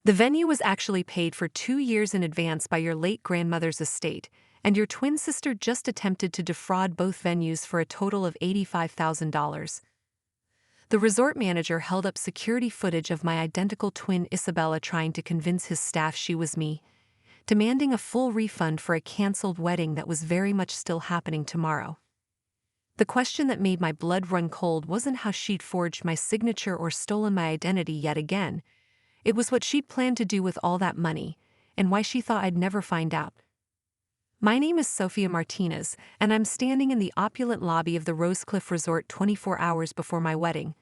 The venue was actually paid for 2 years in advance by your late grandmother's estate, and your twin sister just attempted to defraud both venues for a total of $85,000. The resort manager held up security footage of my identical twin Isabella trying to convince his staff she was me, demanding a full refund for a canceled wedding that was very much still happening tomorrow. The question that made my blood run cold wasn't how she'd forged my signature or stolen my identity yet again. It was what she'd planned to do with all that money, and why she thought I'd never find out. My name is Sophia Martinez, and I'm standing in the opulent lobby of the Rosecliff Resort 24 hours before my wedding,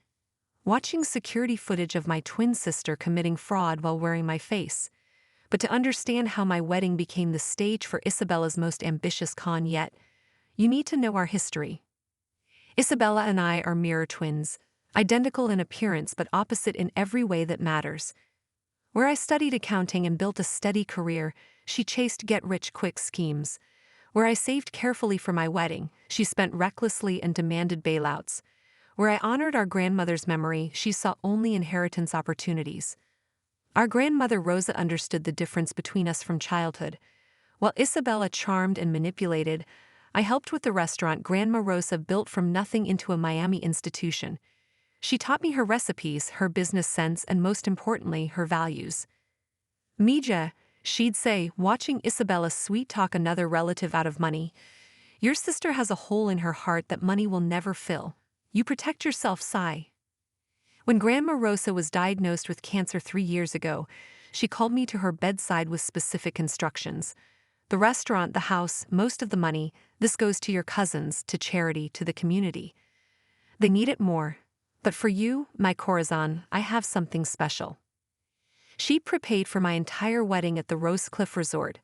watching security footage of my twin sister committing fraud while wearing my face. But to understand how my wedding became the stage for Isabella's most ambitious con yet, you need to know our history. Isabella and I are mirror twins, identical in appearance but opposite in every way that matters. Where I studied accounting and built a steady career, she chased get-rich-quick schemes. Where I saved carefully for my wedding, she spent recklessly and demanded bailouts. Where I honored our grandmother's memory, she saw only inheritance opportunities. Our grandmother Rosa understood the difference between us from childhood. While Isabella charmed and manipulated, I helped with the restaurant Grandma Rosa built from nothing into a Miami institution. She taught me her recipes, her business sense, and most importantly, her values. Mija, she'd say, watching Isabella sweet-talk another relative out of money, your sister has a hole in her heart that money will never fill. You protect yourself, sigh. When Grandma Rosa was diagnosed with cancer 3 years ago, she called me to her bedside with specific instructions. The restaurant, the house, most of the money, this goes to your cousins, to charity, to the community. They need it more. But for you, my corazon, I have something special. She prepaid for my entire wedding at the Rosecliff Resort,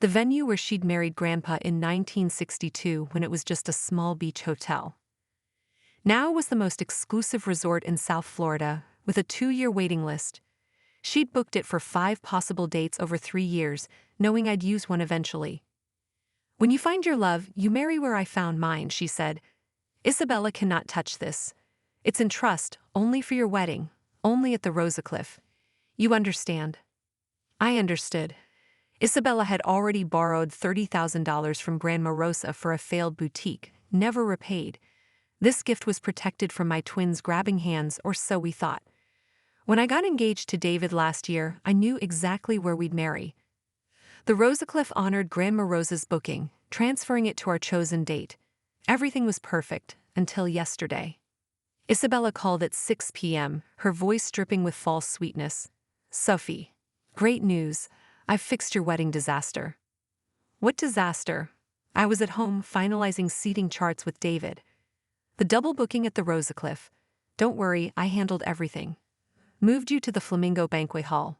the venue where she'd married Grandpa in 1962 when it was just a small beach hotel. Now it was the most exclusive resort in South Florida, with a 2-year waiting list. She'd booked it for 5 possible dates over 3 years, knowing I'd use one eventually. When you find your love, you marry where I found mine, she said. Isabella cannot touch this. It's in trust, only for your wedding, only at the Rosecliff. You understand. I understood. Isabella had already borrowed $30,000 from Grandma Rosa for a failed boutique, never repaid. This gift was protected from my twins grabbing hands, or so we thought. When I got engaged to David last year, I knew exactly where we'd marry. The Rosecliff honored Grandma Rosa's booking, transferring it to our chosen date. Everything was perfect, until yesterday. Isabella called at 6 p.m., her voice dripping with false sweetness. Sophie, great news. I've fixed your wedding disaster. What disaster? I was at home finalizing seating charts with David. The double booking at the Rosecliff. Don't worry, I handled everything. Moved you to the Flamingo Banquet Hall.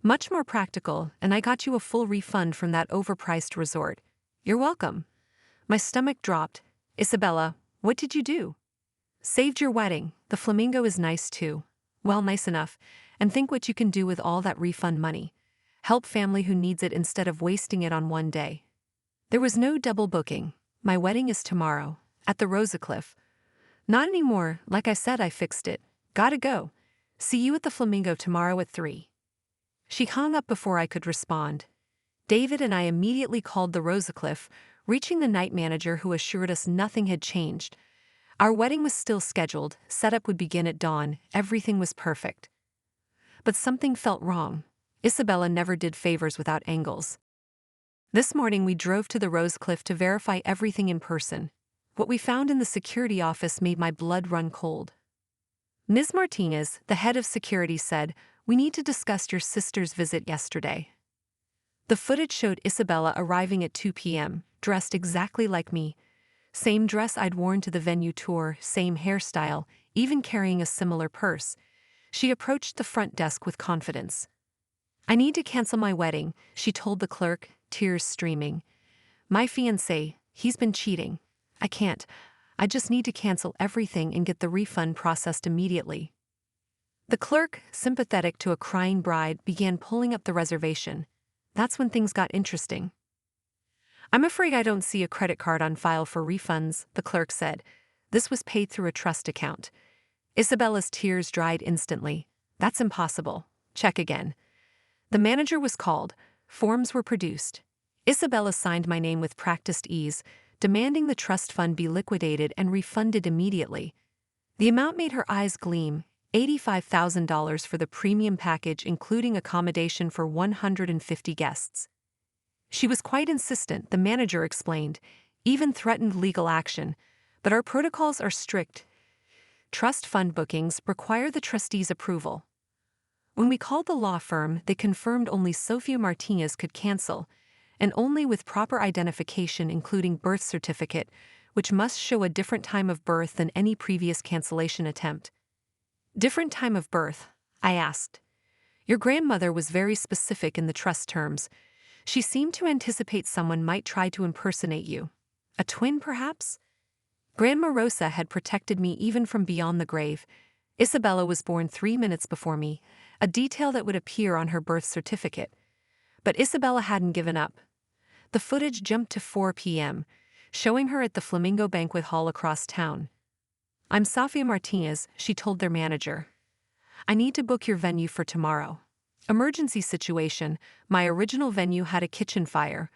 Much more practical, and I got you a full refund from that overpriced resort. You're welcome. My stomach dropped. Isabella, what did you do? Saved your wedding. The Flamingo is nice too. Well, nice enough. And think what you can do with all that refund money. Help family who needs it instead of wasting it on one day. There was no double booking. My wedding is tomorrow, at the Rosecliff. Not anymore. Like I said, I fixed it. Gotta go. See you at the Flamingo tomorrow at 3. She hung up before I could respond. David and I immediately called the Rosecliff, reaching the night manager who assured us nothing had changed. Our wedding was still scheduled, setup would begin at dawn, everything was perfect. But something felt wrong. Isabella never did favors without angles. This morning we drove to the Rosecliff to verify everything in person. What we found in the security office made my blood run cold. Ms. Martinez, the head of security, said, "We need to discuss your sister's visit yesterday." The footage showed Isabella arriving at 2 p.m., dressed exactly like me. Same dress I'd worn to the venue tour, same hairstyle, even carrying a similar purse. She approached the front desk with confidence. "I need to cancel my wedding," she told the clerk, tears streaming. "My fiancé, he's been cheating. I can't. I just need to cancel everything and get the refund processed immediately." The clerk, sympathetic to a crying bride, began pulling up the reservation. That's when things got interesting. "I'm afraid I don't see a credit card on file for refunds," the clerk said. "This was paid through a trust account." Isabella's tears dried instantly. "That's impossible. Check again." The manager was called. Forms were produced. Isabella signed my name with practiced ease, demanding the trust fund be liquidated and refunded immediately. The amount made her eyes gleam, $85,000 for the premium package including accommodation for 150 guests. She was quite insistent, the manager explained, even threatened legal action, but our protocols are strict. Trust fund bookings require the trustee's approval. When we called the law firm, they confirmed only Sophia Martinez could cancel, and only with proper identification including birth certificate, which must show a different time of birth than any previous cancellation attempt. Different time of birth? I asked. Your grandmother was very specific in the trust terms. She seemed to anticipate someone might try to impersonate you. A twin, perhaps? Grandma Rosa had protected me even from beyond the grave. Isabella was born 3 minutes before me, a detail that would appear on her birth certificate. But Isabella hadn't given up. The footage jumped to 4 p.m., showing her at the Flamingo Banquet Hall across town. I'm Sophia Martinez, she told their manager. I need to book your venue for tomorrow. Emergency situation, my original venue had a kitchen fire.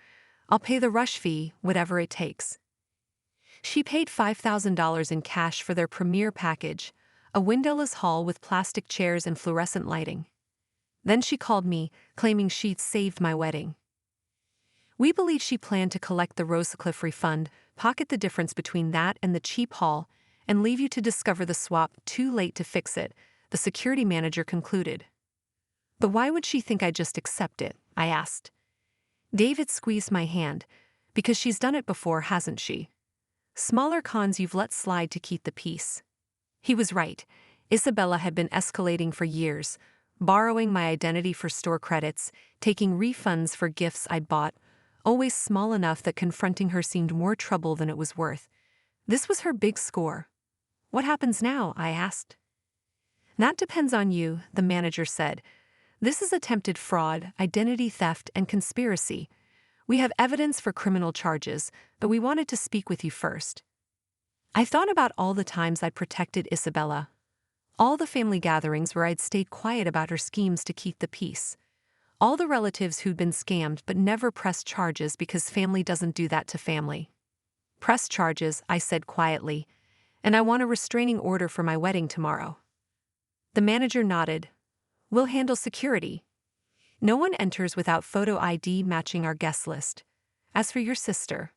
I'll pay the rush fee, whatever it takes. She paid $5,000 in cash for their premier package, a windowless hall with plastic chairs and fluorescent lighting. Then she called me, claiming she'd saved my wedding. We believe she planned to collect the Rosecliff refund, pocket the difference between that and the cheap hall, and leave you to discover the swap too late to fix it, the security manager concluded. But why would she think I'd just accept it? I asked. David squeezed my hand. Because she's done it before, hasn't she? Smaller cons you've let slide to keep the peace. He was right. Isabella had been escalating for years, borrowing my identity for store credits, taking refunds for gifts I'd bought, always small enough that confronting her seemed more trouble than it was worth. This was her big score. What happens now? I asked. That depends on you, the manager said. This is attempted fraud, identity theft, and conspiracy. We have evidence for criminal charges, but we wanted to speak with you first. I thought about all the times I'd protected Isabella. All the family gatherings where I'd stayed quiet about her schemes to keep the peace. All the relatives who'd been scammed but never pressed charges because family doesn't do that to family. Press charges, I said quietly, and I want a restraining order for my wedding tomorrow. The manager nodded. We'll handle security. No one enters without photo ID matching our guest list. As for your sister.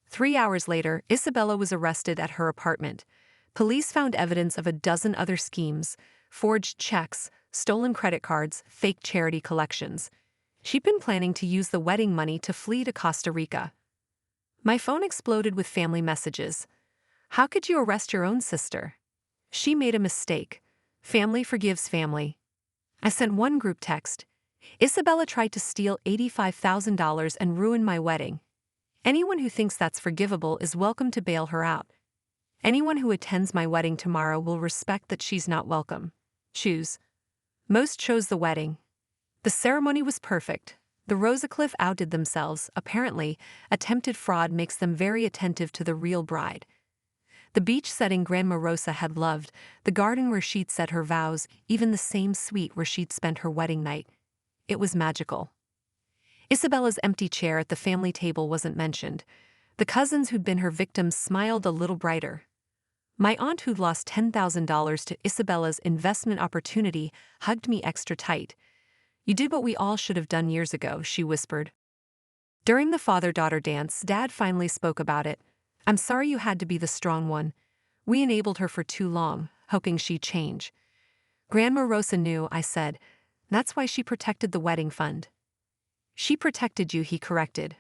3 hours later, Isabella was arrested at her apartment. Police found evidence of a dozen other schemes, forged checks, stolen credit cards, fake charity collections. She'd been planning to use the wedding money to flee to Costa Rica. My phone exploded with family messages. How could you arrest your own sister? She made a mistake. Family forgives family. I sent one group text. Isabella tried to steal $85,000 and ruin my wedding. Anyone who thinks that's forgivable is welcome to bail her out. Anyone who attends my wedding tomorrow will respect that she's not welcome. Choose. Most chose the wedding. The ceremony was perfect. The Rosecliff outdid themselves. Apparently, attempted fraud makes them very attentive to the real bride. The beach setting Grandma Rosa had loved, the garden where she'd said her vows, even the same suite where she'd spent her wedding night. It was magical. Isabella's empty chair at the family table wasn't mentioned. The cousins who'd been her victims smiled a little brighter. My aunt, who'd lost $10,000 to Isabella's investment opportunity, hugged me extra tight. You did what we all should have done years ago, she whispered. During the father-daughter dance, Dad finally spoke about it. I'm sorry you had to be the strong one. We enabled her for too long, hoping she'd change. Grandma Rosa knew, I said. That's why she protected the wedding fund. She protected you, he corrected.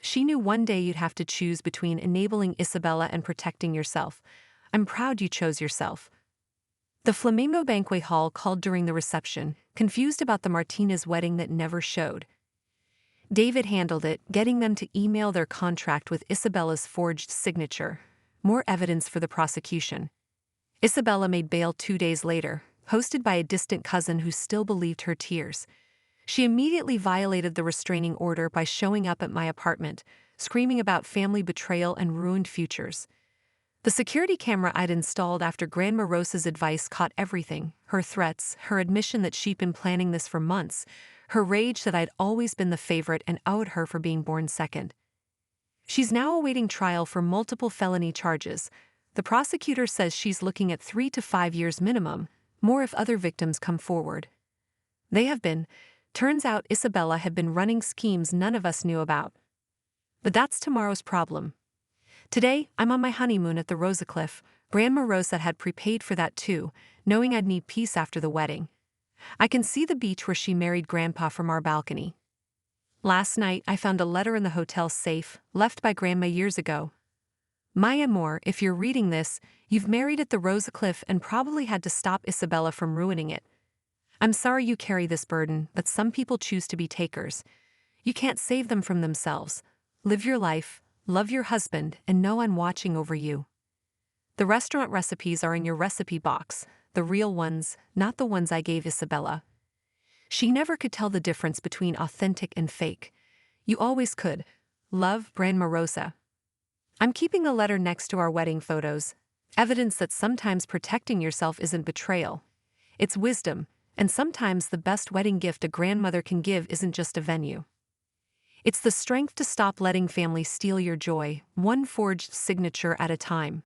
She knew one day you'd have to choose between enabling Isabella and protecting yourself. I'm proud you chose yourself. The Flamingo Banquet Hall called during the reception, confused about the Martinez wedding that never showed. David handled it, getting them to email their contract with Isabella's forged signature. More evidence for the prosecution. Isabella made bail 2 days later, hosted by a distant cousin who still believed her tears. She immediately violated the restraining order by showing up at my apartment, screaming about family betrayal and ruined futures. The security camera I'd installed after Grandma Rosa's advice caught everything, her threats, her admission that she'd been planning this for months, Her rage that I'd always been the favorite and owed her for being born second. She's now awaiting trial for multiple felony charges. The prosecutor says she's looking at 3 to 5 years minimum, more if other victims come forward. They have been. Turns out Isabella had been running schemes none of us knew about. But that's tomorrow's problem. Today, I'm on my honeymoon at the Rosecliff. Grandma Rosa had prepaid for that too, knowing I'd need peace after the wedding. I can see the beach where she married Grandpa from our balcony. Last night, I found a letter in the hotel safe, left by Grandma years ago. My amor, if you're reading this, you've married at the Rosecliff and probably had to stop Isabella from ruining it. I'm sorry you carry this burden, but some people choose to be takers. You can't save them from themselves. Live your life, love your husband, and know I'm watching over you. The restaurant recipes are in your recipe box, the real ones, not the ones I gave Isabella. She never could tell the difference between authentic and fake. You always could. Love, Grandma Rosa. I'm keeping a letter next to our wedding photos, evidence that sometimes protecting yourself isn't betrayal. It's wisdom, and sometimes the best wedding gift a grandmother can give isn't just a venue. It's the strength to stop letting family steal your joy, one forged signature at a time.